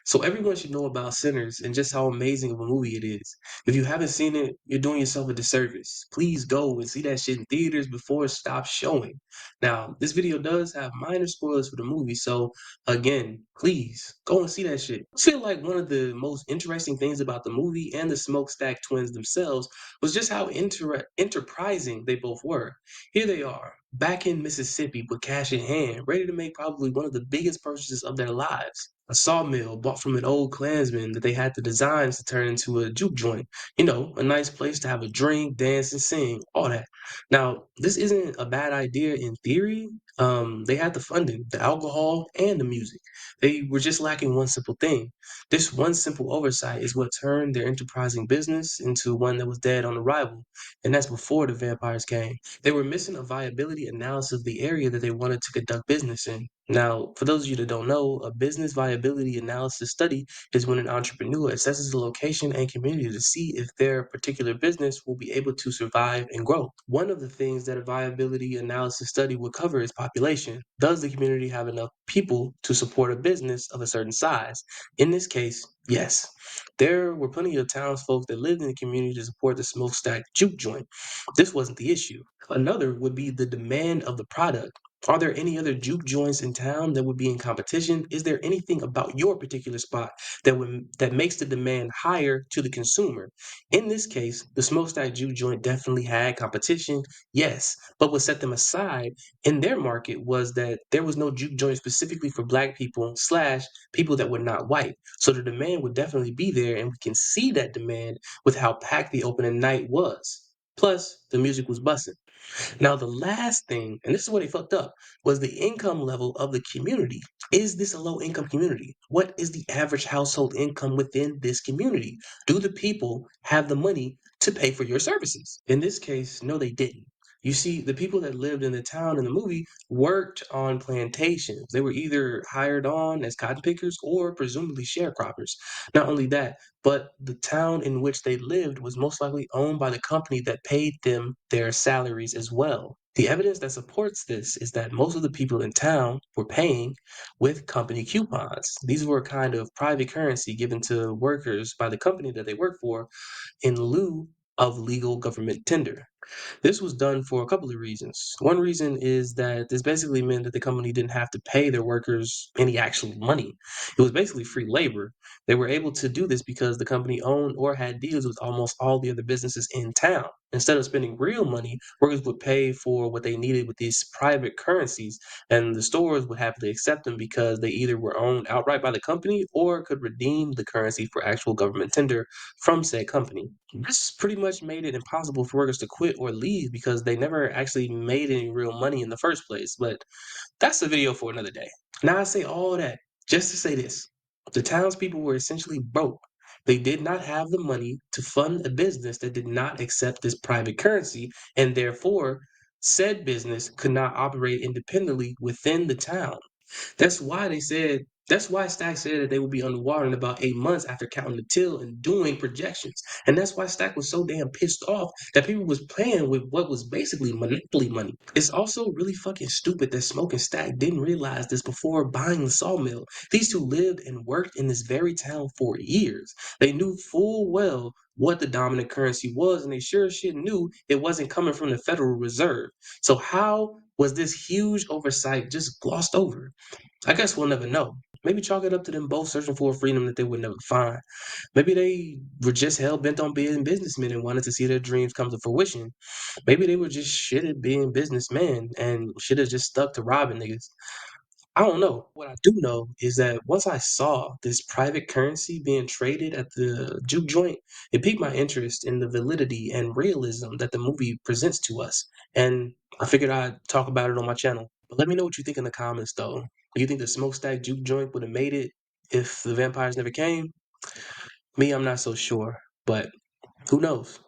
So everyone should know about Sinners and just how amazing of a movie it is. If you haven't seen it, you're doing yourself a disservice. Please go and see that shit in theaters before it stops showing. Now, this video does have minor spoilers for the movie, so again, please go and see that shit. I feel like one of the most interesting things about the movie and the Smokestack twins themselves was just how enterprising they both were. Here they are, back in Mississippi with cash in hand, ready to make probably one of the biggest purchases of their lives. A sawmill bought from an old Klansman that they had the designs to turn into a juke joint. You know, a nice place to have a drink, dance, and sing, all that. Now, this isn't a bad idea in theory. They had the funding, the alcohol, and the music. They were just lacking one simple thing. This one simple oversight is what turned their enterprising business into one that was dead on arrival, and that's before the vampires came. They were missing a viability analysis of the area that they wanted to conduct business in. Now, for those of you that don't know, a business viability analysis study is when an entrepreneur assesses the location and community to see if their particular business will be able to survive and grow. One of the things that a viability analysis study would cover is population. Does the community have enough people to support a business of a certain size? In this case, yes. There were plenty of townsfolk that lived in the community to support the smokestack juke joint. This wasn't the issue. Another would be the demand of the product. Are there any other juke joints in town that would be in competition? Is there anything about your particular spot that makes the demand higher to the consumer? In this case, the smokestack juke joint definitely had competition, yes, but what set them aside in their market was that there was no juke joint specifically for black people slash people that were not white. So the demand would definitely be there, and we can see that demand with how packed the opening night was. Plus, the music was busting. Now, the last thing, and this is where they fucked up, was the income level of the community. Is this a low income community? What is the average household income within this community? Do the people have the money to pay for your services? In this case, no, they didn't. You see, the people that lived in the town in the movie worked on plantations. They were either hired on as cotton pickers or presumably sharecroppers. Not only that, but the town in which they lived was most likely owned by the company that paid them their salaries as well. The evidence that supports this is that most of the people in town were paying with company coupons. These were a kind of private currency given to workers by the company that they work for in lieu of legal government tender. This was done for a couple of reasons. One reason is that this basically meant that the company didn't have to pay their workers any actual money. It was basically free labor. They were able to do this because the company owned or had deals with almost all the other businesses in town. Instead of spending real money, workers would pay for what they needed with these private currencies, and the stores would happily accept them because they either were owned outright by the company or could redeem the currency for actual government tender from said company. This pretty much made it impossible for workers to quit or leave because they never actually made any real money in the first place. But that's a video for another day. Now I say all that just to say this. The townspeople were essentially broke. They did not have the money to fund a business that did not accept this private currency, and therefore, said business could not operate independently within the town. That's why they said, that's why Stack said that they would be underwater in about 8 months after counting the till and doing projections. And that's why Stack was so damn pissed off that people was playing with what was basically monopoly money. It's also really fucking stupid that Smoke and Stack didn't realize this before buying the sawmill. These two lived and worked in this very town for years. They knew full well what the dominant currency was, and they sure as shit knew it wasn't coming from the Federal Reserve. So how was this huge oversight just glossed over? I guess we'll never know. Maybe chalk it up to them both searching for a freedom that they would never find. Maybe they were just hell bent on being businessmen and wanted to see their dreams come to fruition. Maybe they were just shit at being businessmen and should have just stuck to robbing niggas. I don't know. What I do know is that once I saw this private currency being traded at the juke joint, it piqued my interest in the validity and realism that the movie presents to us. And I figured I'd talk about it on my channel. But let me know what you think in the comments, though. Do you think the smokestack juke joint would have made it if the vampires never came? Me, I'm not so sure. But who knows?